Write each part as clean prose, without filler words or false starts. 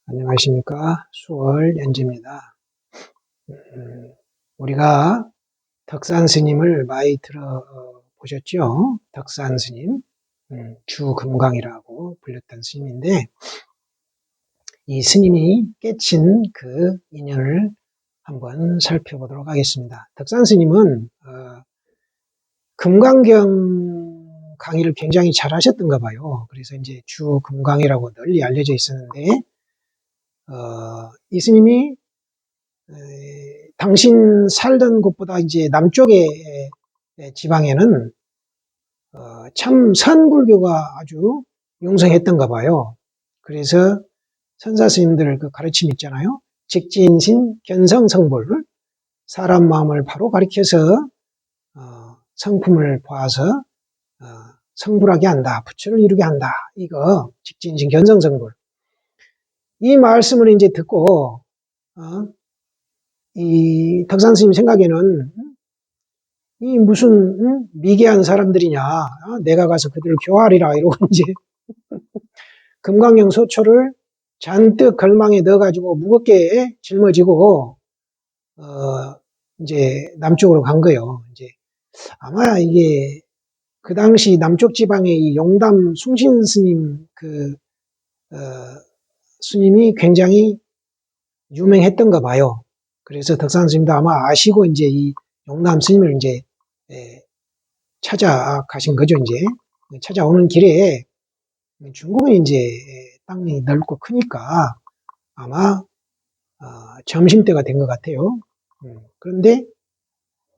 안녕하십니까. 수월 연지입니다. 우리가 덕산 스님을 많이 들어보셨죠? 덕산 스님, 주금강이라고 불렸던 스님인데, 이 스님이 깨친 그 인연을 한번 살펴보도록 하겠습니다. 덕산 스님은 금강경 강의를 굉장히 잘 하셨던가 봐요. 그래서 이제 주금강이라고 널리 알려져 있었는데, 이 스님이 당신 살던 곳보다 이제 남쪽의 지방에는 참 선불교가 아주 용성했던가 봐요. 그래서 선사 스님들 그 가르침 있잖아요. 직진신 견성성불, 사람 마음을 바로 가리켜서 성품을 봐서 성불하게 한다, 부처를 이루게 한다. 이거 직진신 견성성불. 이 말씀을 이제 듣고 이 덕산 스님 생각에는 이 무슨 미개한 사람들이냐, 내가 가서 그들을 교화하리라 이러고 이제 금강경 소초를 잔뜩 걸망에 넣어가지고 무겁게 짊어지고 이제 남쪽으로 간 거예요. 이제 아마 이게 그 당시 남쪽 지방의 이 용담 숭신 스님 스님이 굉장히 유명했던가 봐요. 그래서 덕산 스님도 아마 아시고 이제 이 용담 스님을 이제 찾아가신 거죠. 이제 찾아오는 길에 중국은 이제 땅이 넓고 크니까 아마 점심때가 된 것 같아요. 그런데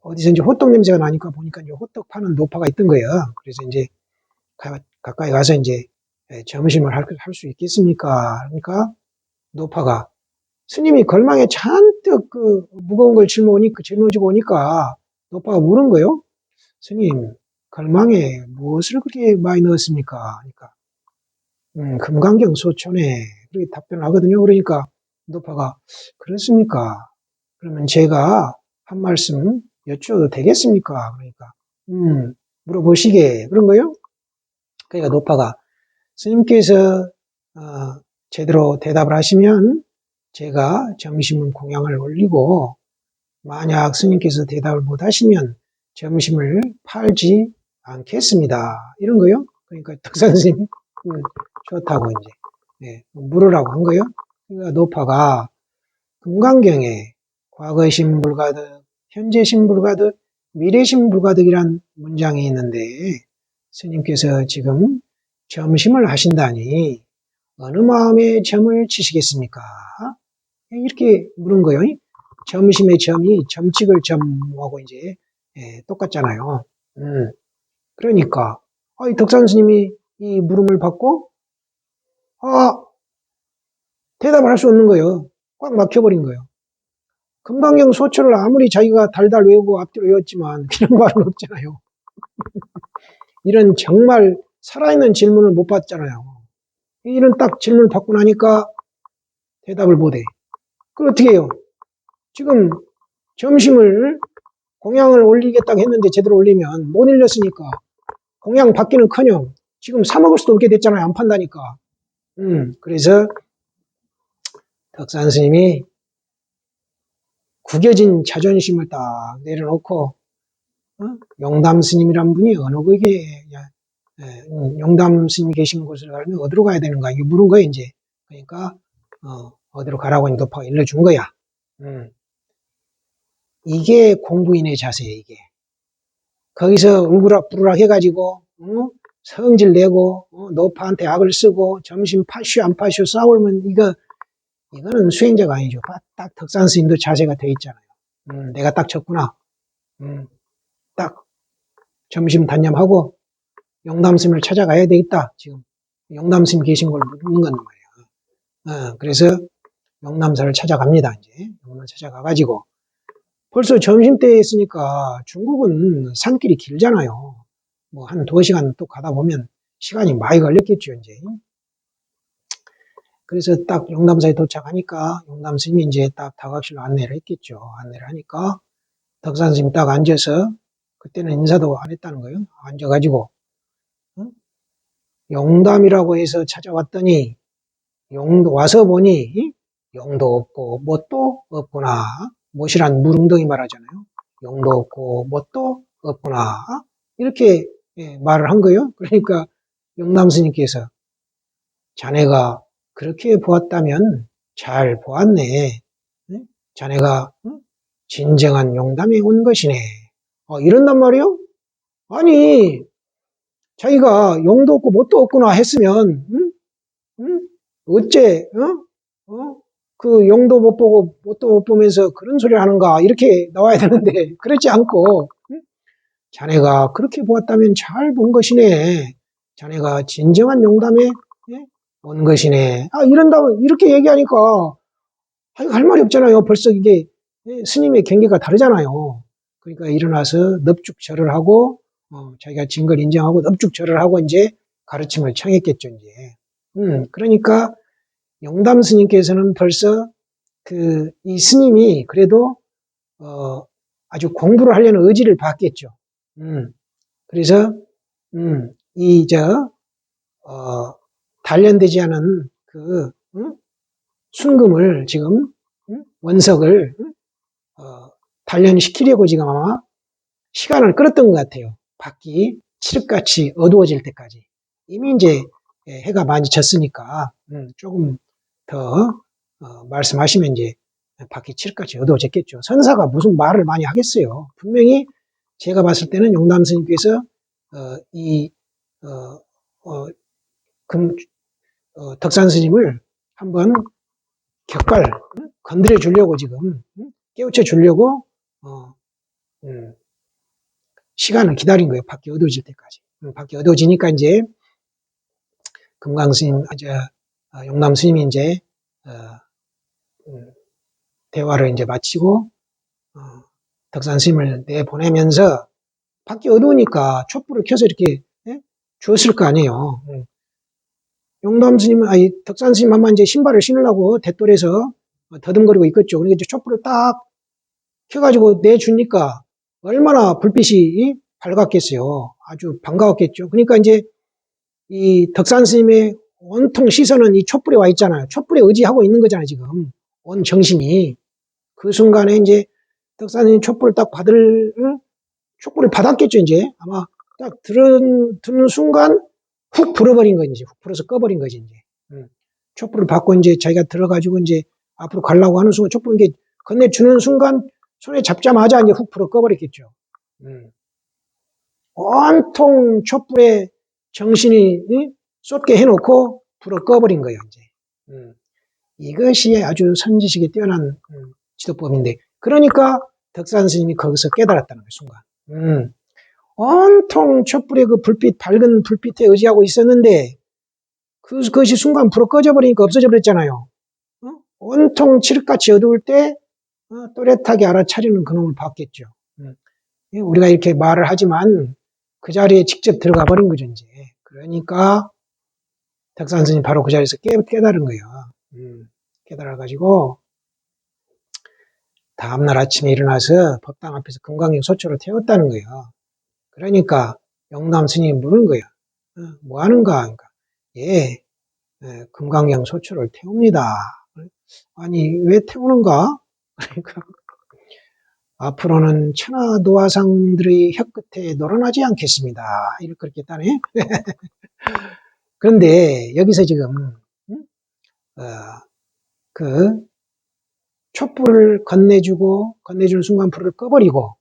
어디서 이제 호떡 냄새가 나니까 보니까 이제 호떡 파는 노파가 있던 거예요. 그래서 이제 가까이 가서 이제 점심을 할 수 있겠습니까? 그러니까 노파가 스님이 걸망에 잔뜩 그 무거운 걸 짊어지고 오니까 노파가 물은 거예요. 스님, 걸망에 무엇을 그렇게 많이 넣었습니까? 그러니까 금강경 소촌에 그렇게 답변을 하거든요. 그러니까 노파가 그렇습니까? 그러면 제가 한 말씀 여쭈어도 되겠습니까? 그러니까 물어보시게 그런 거예요. 그러니까 노파가 스님께서 제대로 대답을 하시면 제가 점심 공양을 올리고 만약 스님께서 대답을 못 하시면 점심을 팔지 않겠습니다. 이런 거요. 그러니까 덕산 스님이 좋다고 이제 물으라고 한 거예요. 그러니까 노파가 금강경에 과거신 불가득, 현재신 불가득, 미래신 불가득이란 문장이 있는데 스님께서 지금 점심을 하신다니 어느 마음에 점을 치시겠습니까? 이렇게 물은 거예요. 점심의 점이 점칙을 점하고 이제 똑같잖아요. 그러니까 이 덕산 스님이 이 물음을 받고 대답을 할 수 없는 거예요. 꽉 막혀버린 거예요. 금강경 소초를 아무리 자기가 달달 외우고 앞뒤로 외웠지만 그런 말은 없잖아요. 이런 정말 살아있는 질문을 못 받잖아요. 이런 딱 질문을 받고 나니까 대답을 못해. 그럼 어떻게 해요? 지금 점심을 공양을 올리겠다고 했는데 제대로 올리면 못 올렸으니까 공양 받기는커녕 지금 사 먹을 수도 없게 됐잖아요. 안 판다니까. 그래서 덕산 스님이 구겨진 자존심을 딱 내려놓고 용담 스님이란 분이 어느 곳에 용담 스님이 계신 곳을 알면 어디로 가야 되는가 이게 물은 거예요. 이제 그러니까 어디로 가라고 노파가 일러준 거야. 이게 공부인의 자세예요. 이게 거기서 울그락부르락 해가지고 성질 내고 노파한테 악을 쓰고 점심 파쇼 안 파쇼 싸우면 이거는 수행자가 아니죠. 딱 덕산 스님도 자세가 돼 있잖아요. 내가 딱 쳤구나. 딱 점심 단념하고 용담 스님을 찾아가야 되겠다. 지금 용담 스님 계신 걸 묻는 건 말이에요. 그래서 용담사를 찾아갑니다. 이제 용담 찾아가가지고 벌써 점심때에 있으니까 중국은 산길이 길잖아요. 뭐 한 2시간 또 가다 보면 시간이 많이 걸렸겠죠. 이제 그래서 딱 용담사에 도착하니까 용담 스님이 이제 딱 다각실로 안내를 했겠죠. 안내를 하니까 덕산 스님이 딱 앉아서 그때는 인사도 안 했다는 거예요. 앉아가지고 용담이라고 해서 찾아왔더니 용도 와서 보니 용도 없고 뭣도 없구나. 못이란 물웅덩이 말하잖아요. 용도 없고 뭣도 없구나. 이렇게 말을 한 거예요. 그러니까 영남 스님께서 자네가 그렇게 보았다면 잘 보았네. 자네가 진정한 용담에 온 것이네. 이런단 말이요? 아니, 자기가 용도 없고 뭣도 없구나 했으면, 어째, 그 용도 못 보고 뭣도 못 보면서 그런 소리를 하는가, 이렇게 나와야 되는데, 그렇지 않고, 자네가 그렇게 보았다면 잘 본 것이네. 자네가 진정한 용담에 온 것이네. 이런다면, 이렇게 얘기하니까, 할 말이 없잖아요. 벌써 이게 스님의 경계가 다르잖아요. 그러니까 일어나서 넙죽절을 하고 자기가 진 걸 인정하고 넙죽절을 하고 이제 가르침을 청했겠죠. 이제. 그러니까 영담 스님께서는 벌써 이 스님이 그래도 아주 공부를 하려는 의지를 받겠죠. 그래서 단련되지 않은 순금을 지금 원석을 단련시키려고 지금 아마 시간을 끌었던 것 같아요. 밖이 칠흑같이 어두워질 때까지. 이미 이제 해가 많이 졌으니까 조금 더 말씀하시면 이제 밖이 칠흑같이 어두워졌겠죠. 선사가 무슨 말을 많이 하겠어요. 분명히 제가 봤을 때는 용담 스님께서 덕산 스님을 한번 격갈 건드려 주려고 지금 깨우쳐 주려고 시간을 기다린 거예요. 밖이 어두워질 때까지. 밖이 어두워지니까 이제 금강 스님, 용남 스님이 이제 대화를 이제 마치고 덕산 스님을 내보내면서 밖이 어두우니까 촛불을 켜서 이렇게 주었을 거 아니에요. 용남 스님은 덕산 스님만 이제 신발을 신으려고 대돌에서 더듬거리고 있겠죠. 그러니까 이제 촛불을 딱 켜가지고 내주니까 얼마나 불빛이 밝았겠어요. 아주 반가웠겠죠. 그러니까 이제 이 덕산 스님의 온통 시선은 이 촛불에 와 있잖아요. 촛불에 의지하고 있는 거잖아요, 지금. 온 정신이. 그 순간에 이제 덕산 스님 촛불을 딱 촛불을 받았겠죠, 이제. 아마 딱 드는 순간 훅 불어버린 거지. 훅 불어서 꺼버린 거지, 이제. 촛불을 받고 이제 자기가 들어가지고 이제 앞으로 가려고 하는 순간 촛불 이게 건네주는 순간 손에 잡자마자 이제 훅 불어 꺼버렸겠죠. 온통 촛불에 정신이 쏟게 해놓고 불어 꺼버린 거예요, 이제. 이것이 아주 선지식에 뛰어난 지도법인데, 그러니까 덕산 스님이 거기서 깨달았다는 거예요, 순간. 온통 촛불에 그 불빛, 밝은 불빛에 의지하고 있었는데, 그것이 순간 불어 꺼져버리니까 없어져 버렸잖아요. 온통 칠흑같이 어두울 때, 또렷하게 알아차리는 그놈을 봤겠죠. 우리가 이렇게 말을 하지만 그 자리에 직접 들어가 버린 거죠, 이제. 그러니까 덕산 스님이 바로 그 자리에서 깨달은 거예요. 깨달아가지고 다음날 아침에 일어나서 법당 앞에서 금강경 소초를 태웠다는 거예요. 그러니까 영남 스님이 물은 거예요. 뭐 하는가? 그러니까 금강경 소초를 태웁니다. 아니, 왜 태우는가? 그러니까 앞으로는 천하 노화상들의 혀끝에 놀아나지 않겠습니다. 이렇게 그렇게 했다네. 그런데 여기서 지금 촛불을 건네주는 순간 불을 꺼버리고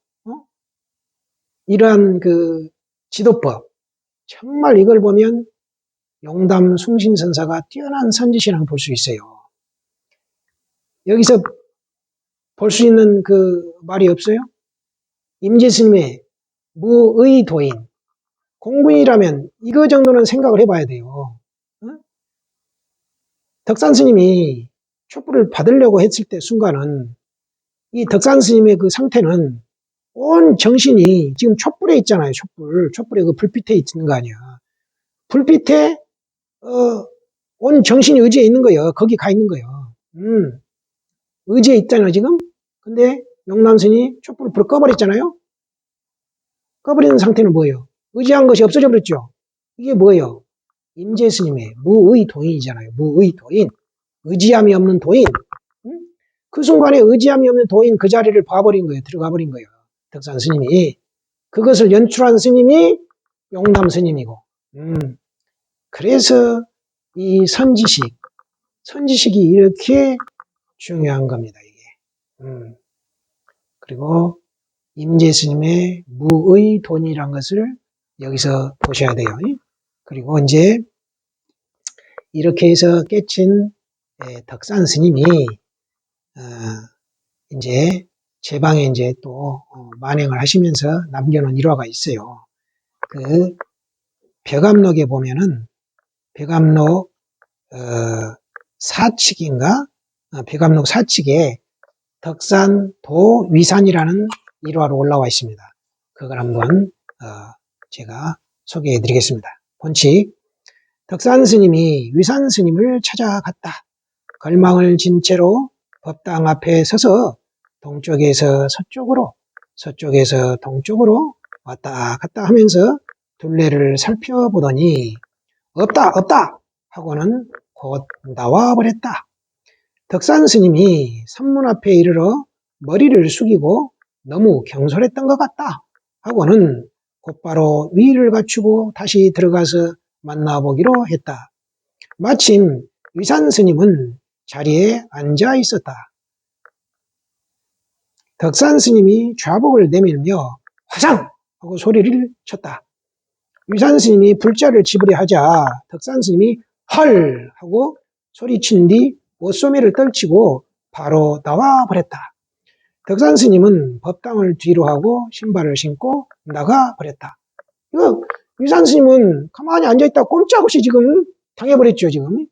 이러한 지도법, 정말 이걸 보면 용담 숭신선사가 뛰어난 선지시라고 볼 수 있어요. 여기서 볼 수 있는 말이 없어요? 임재스님의 무의도인, 공군이라면 이거 정도는 생각을 해봐야 돼요. 덕산 스님이 촛불을 받으려고 했을 때 순간은 이 덕산 스님의 그 상태는 온 정신이 지금 촛불에 있잖아요. 촛불에 그 불빛에 있는 거 아니야. 불빛에 온 정신이 의지에 있는 거예요. 거기 가 있는 거예요. 의지에 있잖아요, 지금. 근데 용남 스님이 촛불을 불어 꺼버렸잖아요. 꺼버리는 상태는 뭐예요? 의지한 것이 없어져 버렸죠. 이게 뭐예요? 임재 스님의 무의도인이잖아요. 무의도인. 의지함이 없는 도인. 그 순간에 의지함이 없는 도인 그 자리를 봐버린 거예요. 들어가 버린 거예요. 덕산 스님이. 그것을 연출한 스님이 용담 스님이고. 그래서 이 선지식이 이렇게 중요한 겁니다. 이게. 그리고 임재 스님의 무의돈이란 것을 여기서 보셔야 돼요. 그리고 이제 이렇게 해서 깨친 덕산 스님이 이제 제 방에 이제 또 만행을 하시면서 남겨놓은 일화가 있어요. 그 벽암록에 보면은 벽암록 사칙인가? 벽암록 사칙에 덕산도 위산이라는 일화로 올라와 있습니다. 그걸 한번 제가 소개해 드리겠습니다. 본칙. 덕산 스님이 위산 스님을 찾아갔다. 걸망을 진 채로 법당 앞에 서서 동쪽에서 서쪽으로, 서쪽에서 동쪽으로 왔다 갔다 하면서 둘레를 살펴보더니 없다 없다 하고는 곧 나와 버렸다. 덕산 스님이 선문 앞에 이르러 머리를 숙이고 너무 경솔했던 것 같다 하고는 곧바로 위를 갖추고 다시 들어가서 만나보기로 했다. 마침 위산 스님은 자리에 앉아 있었다. 덕산 스님이 좌복을 내밀며 화상! 하고 소리를 쳤다. 위산 스님이 불자를 집으려 하자 덕산 스님이 헐! 하고 소리친 뒤 옷소매를 떨치고 바로 나와 버렸다. 덕산 스님은 법당을 뒤로 하고 신발을 신고 나가 버렸다. 이거 위산 스님은 가만히 앉아있다 꼼짝없이 지금 당해버렸죠. 지금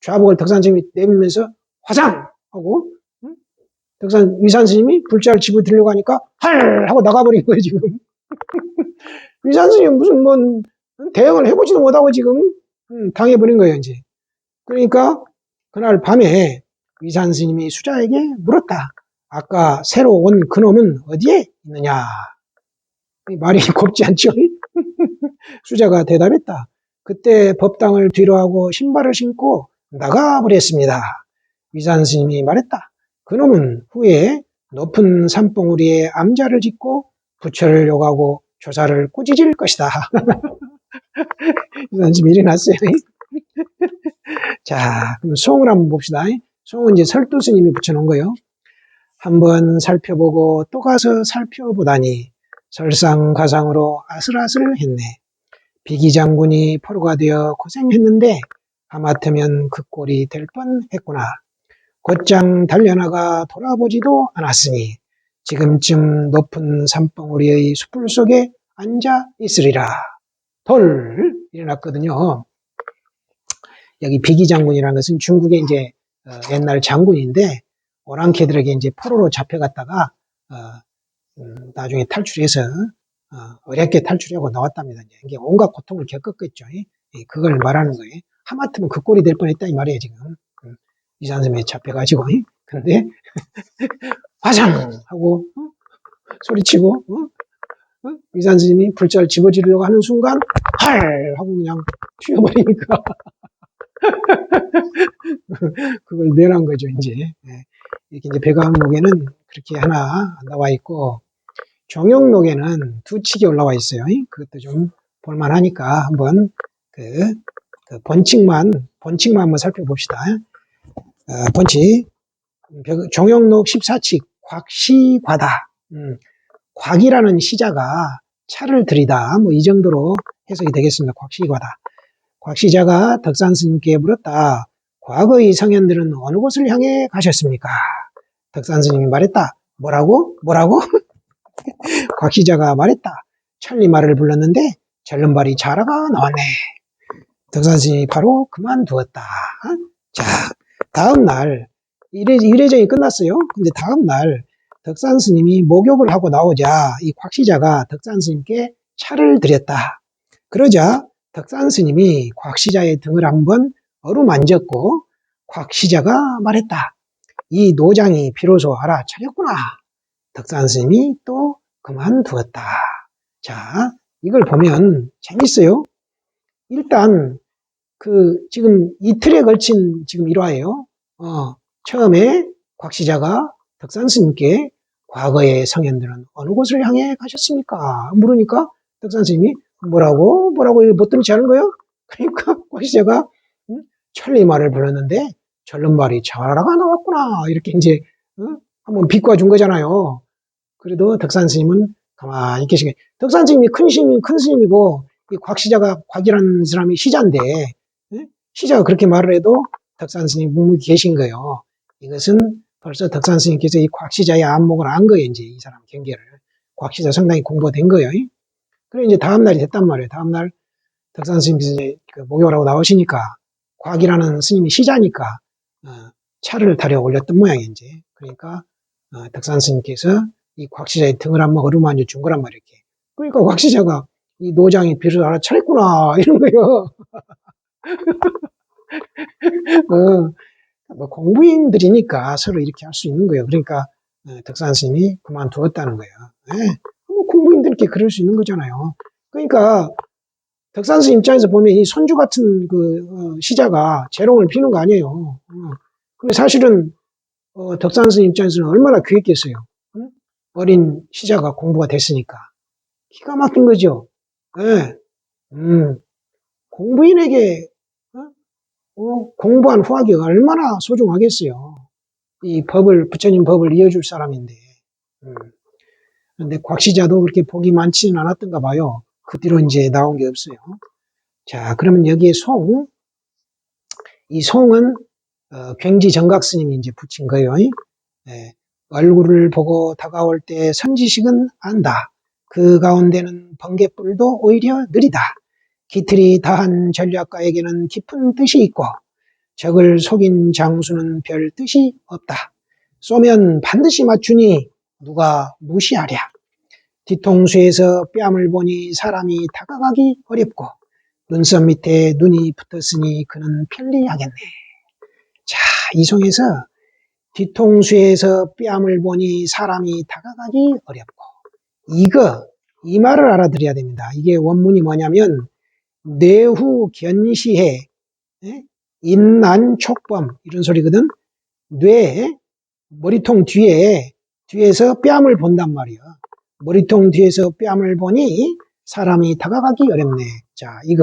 좌복을 덕산 스님이 내밀면서 화상! 하고 위산 스님이 불자를 집어들려고 하니까 헐! 하고 나가버린 거예요. 지금 위산 스님 무슨 뭐 대응을 해보지도 못하고 지금 당해버린 거예요. 이제 그러니까 그날 밤에 위산 스님이 수자에게 물었다. 아까 새로 온 그놈은 어디에 있느냐? 말이 곱지 않죠? 수자가 대답했다. 그때 법당을 뒤로 하고 신발을 신고 나가버렸습니다. 위산 스님이 말했다. 그놈은 후에 높은 산봉우리에 암자를 짓고 부처를 욕하고 조사를 꾸짖을 것이다. 위산 스님이 일어났어요. 자, 그럼 송을 한번 봅시다. 송은 이제 설두 스님이 붙여놓은 거예요. 한번 살펴보고 또 가서 살펴보다니 설상가상으로 아슬아슬했네. 비기장군이 포로가 되어 고생했는데 하마터면 그 꼴이 될 뻔했구나. 곧장 달려나가 돌아보지도 않았으니 지금쯤 높은 산봉우리의 숯불 속에 앉아 있으리라. 돌 일어났거든요. 여기 비기장군이라는 것은 중국의 이제 옛날 장군인데 오랑캐들에게 이제 포로로 잡혀갔다가 나중에 탈출해서 어렵게 탈출하고 나왔답니다. 이게 온갖 고통을 겪었겠죠. 그걸 말하는 거예요. 하마터면 그 꼴이 될 뻔했다 이 말이에요. 지금 위산스님에 잡혀가지고 근데 화상 하고 소리치고 위산스님이 불자를 집어주려고 하는 순간 할 하고 그냥 튀어버리니까 그걸 멸한 거죠. 이제 이렇게 이제 백암록에는 그렇게 하나 나와 있고 종용록에는 두 칙이 올라와 있어요. 그것도 좀 볼만하니까 한번 그 본칙만 한번 살펴봅시다. 본칙 종용록 14칙 곽시과다. 곽이라는 시자가 차를 들이다. 뭐 이 정도로 해석이 되겠습니다. 곽시과다. 곽시자가 덕산 스님께 물었다. 과거의 성현들은 어느 곳을 향해 가셨습니까? 덕산 스님이 말했다. 뭐라고? 곽시자가 말했다. 천리말을 불렀는데 절름발이 자라가 나왔네. 덕산 스님이 바로 그만두었다. 자, 다음 날 일회전이 끝났어요. 근데 다음 날 덕산 스님이 목욕을 하고 나오자 이 곽시자가 덕산 스님께 차를 드렸다. 그러자 덕산 스님이 곽시자의 등을 한번 어루만졌고 곽시자가 말했다. 이 노장이 비로소 알아차렸구나. 덕산 스님이 또 그만두었다. 자, 이걸 보면 재밌어요. 일단 지금 이틀에 걸친 지금 일화예요. 처음에 곽시자가 덕산 스님께 과거의 성현들은 어느 곳을 향해 가셨습니까? 물으니까 덕산 스님이 뭐라고 못 들은 지 않은 거예요? 그러니까 곽시자가 천리말을 불렀는데 절름발이 자라가 나왔구나 이렇게 이제 한번 비꼬아 준 거잖아요. 그래도 덕산 스님은 가만히 계시게, 덕산 스님이 큰 스님이고 이 곽시자가, 곽이라는 사람이 시자인데 시자가 그렇게 말을 해도 덕산 스님이 묵묵히 계신 거예요. 이것은 벌써 덕산 스님께서 이 곽시자의 안목을 안 거예요. 이제 이 사람 경계를. 곽시자 상당히 공부가 된 거예요. 그래 이제 다음 날이 됐단 말이에요. 다음 날 덕산 스님께서 이제 목욕을 하고 나오시니까 곽이라는 스님이 시자니까 차를 타려 올렸던 모양이에요. 이제. 그러니까 덕산 스님께서 이 곽시자의 등을 한번 어루만져 준 거란 말이에요. 이렇게. 그러니까 곽시자가 이 노장이 비를 알아차렸구나 이런 거예요. 뭐 공부인들이니까 서로 이렇게 할 수 있는 거예요. 그러니까 덕산 스님이 그만두었다는 거예요. 뭐 공부인들께 그럴 수 있는 거잖아요. 그러니까 덕산 스님 입장에서 보면 이 손주 같은 시자가 재롱을 피는 거 아니에요. 근데 사실은 덕산 스님 입장에서는 얼마나 귀했겠어요. 어린 시자가 공부가 됐으니까 기가 막힌 거죠. 네. 공부인에게 공부한 후학이 얼마나 소중하겠어요. 이 부처님 법을 이어줄 사람인데. 그런데 곽시자도 그렇게 복이 많지는 않았던가 봐요. 그 뒤로 이제 나온 게 없어요. 자, 그러면 여기에 이 송은 굉지 정각 스님이 이제 붙인 거예요. 예, 얼굴을 보고 다가올 때 선지식은 안다. 그 가운데는 번개불도 오히려 느리다. 기틀이 다한 전략가에게는 깊은 뜻이 있고 적을 속인 장수는 별 뜻이 없다. 쏘면 반드시 맞추니 누가 무시하랴. 뒤통수에서 뺨을 보니 사람이 다가가기 어렵고 눈썹 밑에 눈이 붙었으니 그는 편리하겠네. 자, 이 송에서 뒤통수에서 뺨을 보니 사람이 다가가기 어렵고, 이 말을 알아들어야 됩니다. 이게 원문이 뭐냐면 뇌후 견시해 인난촉범 이런 소리거든. 머리통 뒤에서 뺨을 본단 말이야. 머리통 뒤에서 뺨을 보니 사람이 다가가기 어렵네. 자, 이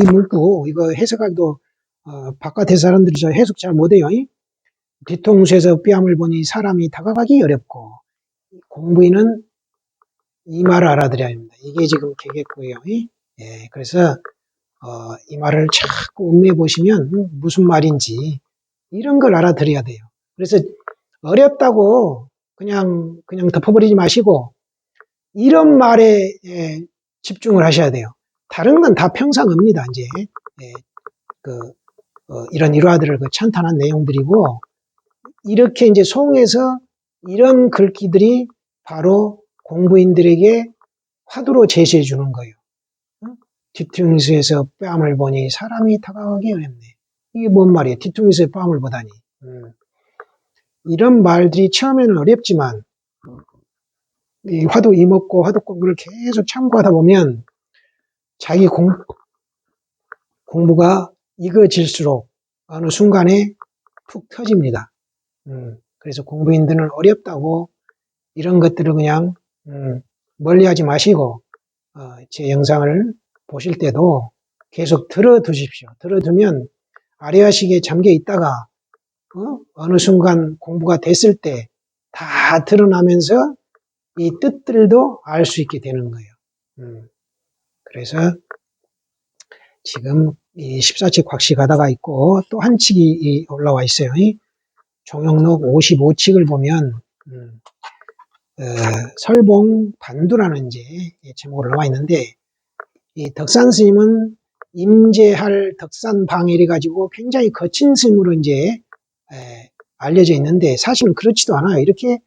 문구 이거 해석하기도 바깥의 사람들이 저 해석 잘 못해요. 뒤통수에서 뺨을 보니 사람이 다가가기 어렵고, 공부인은 이 말을 알아들어야 합니다. 이게 지금 개겠고요. 예, 그래서 이 말을 자꾸 음미해 보시면 무슨 말인지 이런 걸 알아들어야 돼요. 그래서 어렵다고 그냥 덮어버리지 마시고 이런 말에 집중을 하셔야 돼요. 다른 건 다 평상입니다. 이제 이런 일화들을 찬탄한 내용들이고, 이렇게 이제 송에서 이런 글귀들이 바로 공부인들에게 화두로 제시해 주는 거예요. 뒤통수에서 뺨을 보니 사람이 다가가기 어렵네. 이게 뭔 말이에요? 뒤통수에 뺨을 보다니. 이런 말들이 처음에는 어렵지만 이 화두 이목고 화두 공부를 계속 참고하다 보면 자기 공부가 익어질수록 어느 순간에 푹 터집니다. 그래서 공부인들은 어렵다고 이런 것들을 그냥 멀리하지 마시고 제 영상을 보실 때도 계속 들어두십시오. 들어두면 아래아식에 잠겨 있다가 어느 순간 공부가 됐을 때 다 드러나면서 이 뜻들도 알 수 있게 되는 거예요. 그래서 지금 이 14칙 곽시 가다가 있고 또 한 칙이 올라와 있어요. 종영록 55칙을 보면 설봉 반두라는 이제 제목으로 나와 있는데, 이 덕산 스님은 임재할 덕산 방해를 가지고 굉장히 거친 스님으로 이제 알려져 있는데 사실은 그렇지도 않아요. 이렇게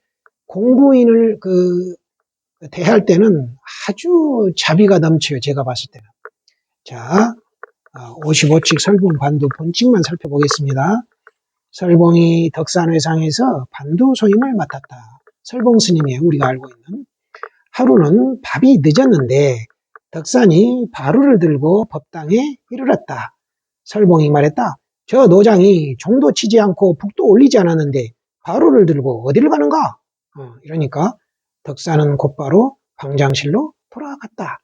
공부인을 대할 때는 아주 자비가 넘쳐요. 제가 봤을 때는. 자, 55칙 설봉 반두 본칙만 살펴보겠습니다. 설봉이 덕산회상에서 반두 소임을 맡았다. 설봉 스님이에요. 우리가 알고 있는. 하루는 밥이 늦었는데 덕산이 바루를 들고 법당에 이르렀다. 설봉이 말했다. 저 노장이 종도 치지 않고 북도 올리지 않았는데 바로를 들고 어디를 가는가? 이러니까 덕산은 곧바로 방장실로 돌아갔다.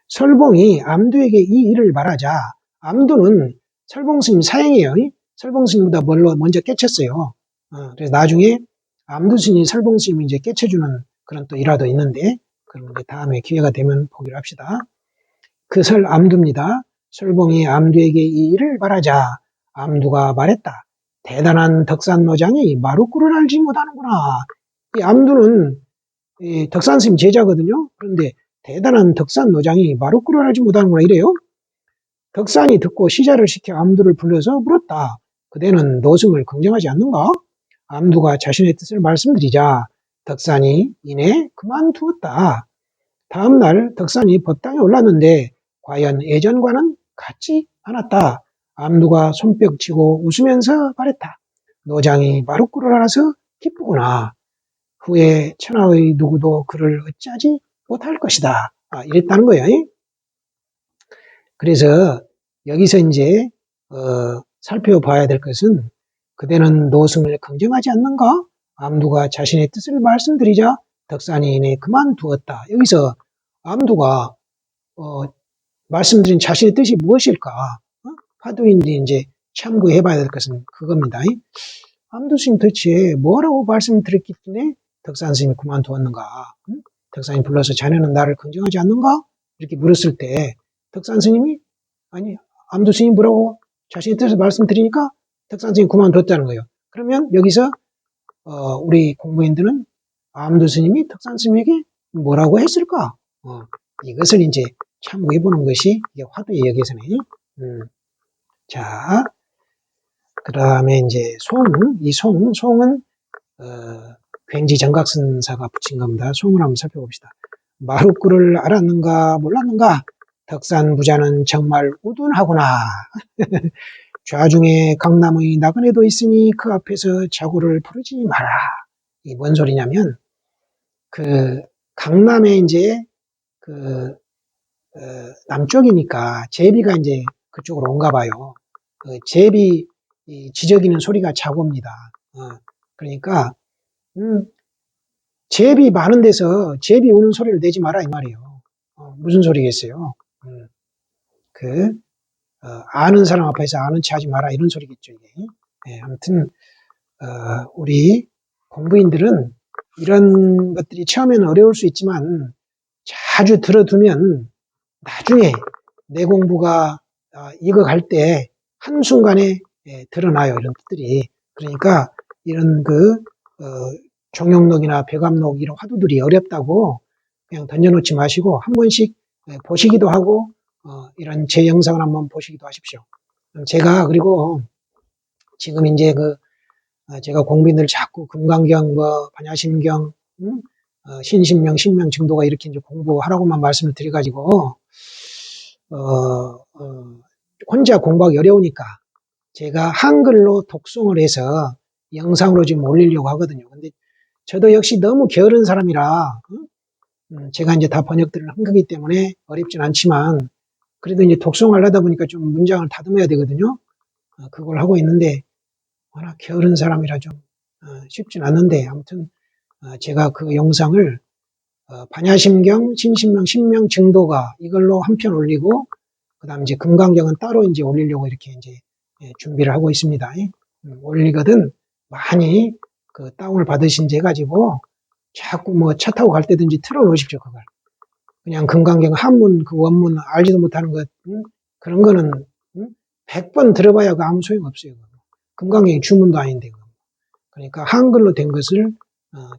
설봉이 암두에게 이 일을 말하자 암두는 설봉스님 사형이에요. 설봉스님보다 먼저 깨쳤어요. 그래서 나중에 암두스님이 설봉스님이 이제 깨쳐주는 그런 또 일화도 있는데 그럼 이제 다음에 기회가 되면 보기로 합시다. 그 암두입니다. 설봉이 암두에게 이 일을 말하자 암두가 말했다. 대단한 덕산노장이 마루꾼을 알지 못하는구나. 이 암두는 이 덕산스님 제자거든요. 그런데 대단한 덕산노장이 마루꾼을 알지 못하는구나 이래요. 덕산이 듣고 시자를 시켜 암두를 불러서 물었다. 그대는 노승을 긍정하지 않는가? 암두가 자신의 뜻을 말씀드리자 덕산이 이내 그만두었다. 다음날 덕산이 법당에 올랐는데 과연 예전과는 같지 않았다. 암두가 손뼉 치고 웃으면서 말했다. 노장이 마루꾼을 알아서 기쁘구나. 후에 천하의 누구도 그를 어찌하지 못할 것이다. 이랬다는 거예요. 그래서 여기서 이제 살펴봐야 될 것은 그대는 노승을 긍정하지 않는가? 암두가 자신의 뜻을 말씀드리자 덕산이 이내 그만두었다. 여기서 암두가 말씀드린 자신의 뜻이 무엇일까? 화두인데 이제 참고해봐야 될 것은 그겁니다. 암두 스님 도대체 뭐라고 말씀드렸기 때문에 덕산 스님이 그만두었는가? 덕산이 불러서 자네는 나를 긍정하지 않는가? 이렇게 물었을 때 덕산 스님이 아니 암두 스님이 뭐라고 자신의 뜻을 말씀드리니까 덕산 스님이 그만두었다는 거예요. 그러면 여기서 우리 공부인들은 암두 스님이 덕산 스님에게 뭐라고 했을까? 이것을 이제 참고해보는 것이 이게 화두의 여기서는. 자, 그 다음에 이제 송은 굉지 정각선사가 붙인 겁니다. 송을 한번 살펴봅시다. 마루꾼을 알았는가 몰랐는가? 덕산 부자는 정말 우둔하구나. 좌중에 강남의 나그네도 있으니 그 앞에서 자고를 부르지 마라. 이 뭔 소리냐면 그 강남에 이제 그 남쪽이니까 제비가 이제 그쪽으로 온가 봐요. 제비 지저귀는 소리가 자고입니다. 그러니까 제비 많은 데서 제비 우는 소리를 내지 마라 이 말이에요. 무슨 소리겠어요? 아는 사람 앞에서 아는 체 하지 마라 이런 소리겠죠. 이게. 아무튼 우리 공부인들은 이런 것들이 처음에는 어려울 수 있지만 자주 들어두면 나중에 내 공부가 익어갈 때 한순간에 드러나요. 이런 뜻들이. 그러니까 이런 종영록이나 배감록 이런 화두들이 어렵다고 그냥 던져놓지 마시고 한 번씩 보시기도 하고 이런 제 영상을 한번 보시기도 하십시오. 제가 그리고 지금 이제 제가 공부인들 자꾸 금강경, 반야심경, 신신명, 신명 증도가 이렇게 이제 공부하라고만 말씀을 드려가지고 혼자 공부하기 어려우니까 제가 한글로 독송을 해서 영상으로 지금 올리려고 하거든요. 근데 저도 역시 너무 게으른 사람이라 제가 이제 다 번역들을 한 거기 때문에 어렵진 않지만 그래도 이제 독송을 하다 보니까 좀 문장을 다듬어야 되거든요. 그걸 하고 있는데 워낙 게으른 사람이라 좀 쉽진 않는데 아무튼 제가 그 영상을 반야심경, 신신명, 신명 증도가 이걸로 한 편 올리고 그다음 이제 금강경은 따로 이제 올리려고 이렇게 이제 준비를 하고 있습니다. 올리거든 많이 다운을 받으신지 해가지고 자꾸 뭐 차 타고 갈 때든지 틀어놓으십시오. 그걸 그냥 금강경 한문 그 원문 알지도 못하는 것 그런 거는 100번 들어봐야 아무 소용 없어요. 금강경이 주문도 아닌데 그러니까 한글로 된 것을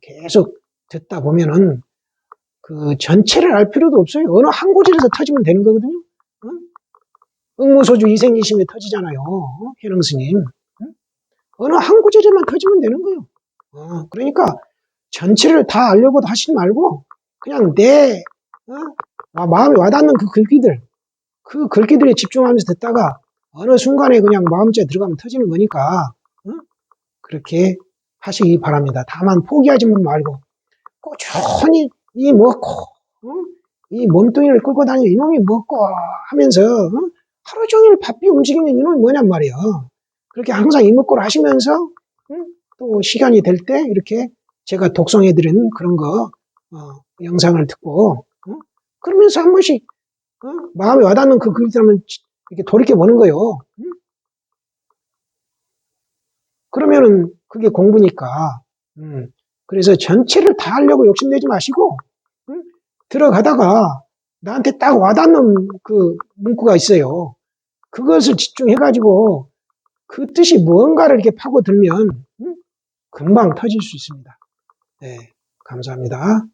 계속 듣다 보면은 그 전체를 알 필요도 없어요. 어느 한 구절에서 터지면 되는 거거든요. 응무소주 이생이심에 터지잖아요. 해능스님. 어느 한 구절에만 터지면 되는 거예요. 그러니까 전체를 다 알려고도 하시지 말고 그냥 내 마음에 와닿는 그 글귀들에 집중하면서 듣다가 어느 순간에 그냥 마음째 들어가면 터지는 거니까 그렇게 하시기 바랍니다. 다만 포기하지 말고 꾸준히 이 먹고 이 몸뚱이를 끌고 다니는 이놈이 먹고 하면서 하루 종일 바삐 움직이는 이놈이 뭐냔 말이야. 그렇게 항상 이목구를 하시면서 또 시간이 될 때 이렇게 제가 독송해드리는 그런 거 영상을 듣고 그러면서 한 번씩 마음에 와닿는 그 글이라면 이렇게 돌이켜보는 거요. 그러면은 그게 공부니까. 그래서 전체를 다 하려고 욕심내지 마시고 들어가다가 나한테 딱 와닿는 그 문구가 있어요. 그것을 집중해가지고 그 뜻이 무언가를 이렇게 파고들면 금방 터질 수 있습니다. 네, 감사합니다.